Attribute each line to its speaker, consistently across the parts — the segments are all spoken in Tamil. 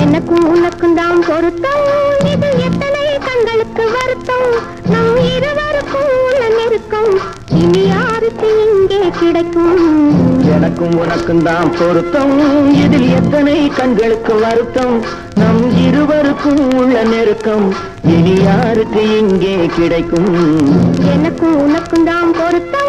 Speaker 1: எனக்கும் உனக்கும் தான் பொருத்தம், இது எத்தனை கண்களுக்கு வருத்தம், நம் இருவருக்கும் உள்ள நெருக்கம் இனி யாருக்கு இங்கே கிடைக்கும்.
Speaker 2: எனக்கும் உனக்கும் தான் பொருத்தம், இதில் எத்தனை கண்களுக்கு வருத்தம், நம் இருவருக்கும் உள்ள நெருக்கம் இனி யாருக்கு இங்கே கிடைக்கும்.
Speaker 1: எனக்கும் உனக்கும் தான் பொருத்தம்.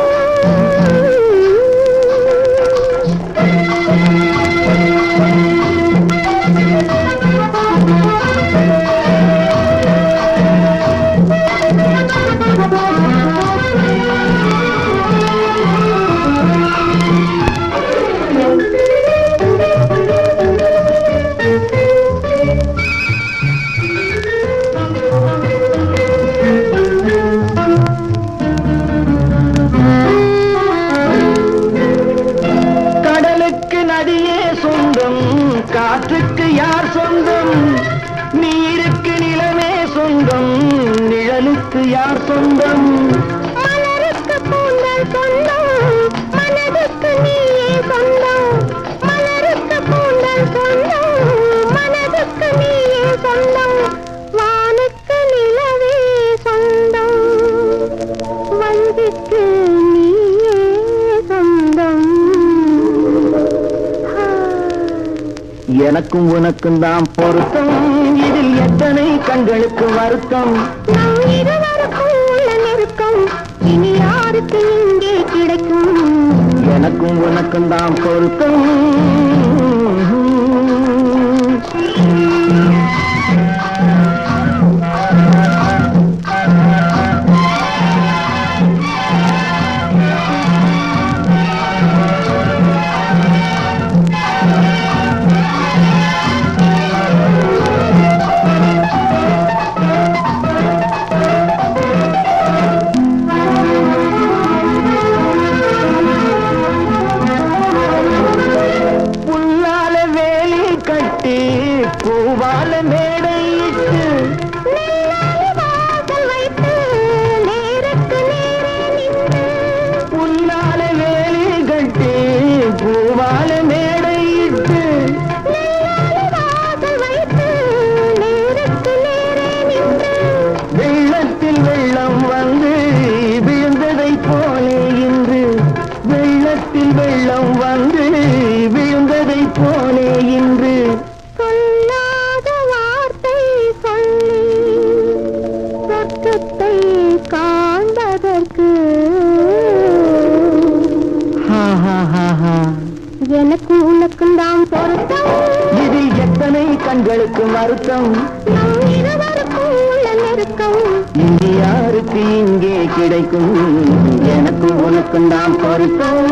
Speaker 2: காற்றுக்கு யார் சொந்தம், நீருக்கு நிலமே சொந்தம், நிழலுக்கு யார் சொந்தம்.
Speaker 1: மலருக்கு பூந்தல் சொந்தம், மனதுக்கு நீயே சொந்தம். மலருக்கு பூந்தல் சொந்தம், மனதுக்கு நீயே சொந்தம். வானுக்கு நிலவே சொந்தம், வஞ்சிக்கு நீயே சொந்தம்.
Speaker 2: எனக்கும் உனக்கும் தான் பொருத்தம், இதில் எத்தனை கண்களுக்கு வருத்தம்,
Speaker 1: நம் இருவருக்கும் உள்ள நெருக்கம் இனி யாருக்கு இங்கே கிடைக்கும்.
Speaker 2: எனக்கும் உனக்கும் தான் பொருத்தம். பூவால மேடையிட்டு
Speaker 1: வாசல் வைத்து நேருக்கு நேரே நின்று,
Speaker 2: புல்லால வேலி கட்டி பூவால மேடையிட்டு
Speaker 1: வாசல் வைத்து நேருக்கு நேரே நின்று,
Speaker 2: வெள்ளத்தில் வெள்ளம் வந்து விழுந்ததை போலே இன்று, வெள்ளத்தில் வெள்ளம் வந்து விழுந்ததை போலே இன்று.
Speaker 1: சொல்லாத வார்த்தை சொல்லி சொர்க்கத்தை காண்பதற்கு எனக்கும் உனக்கும் தான் பொருத்தம்,
Speaker 2: இதில் எத்தனை கண்களுக்கு வருத்தம்,
Speaker 1: நம் இருவருக்கும் உள்ள நெருக்கம்
Speaker 2: இனி யாருக்கு இங்கே கிடைக்கும். எனக்கும் உனக்கும் தான் பொருத்தம்.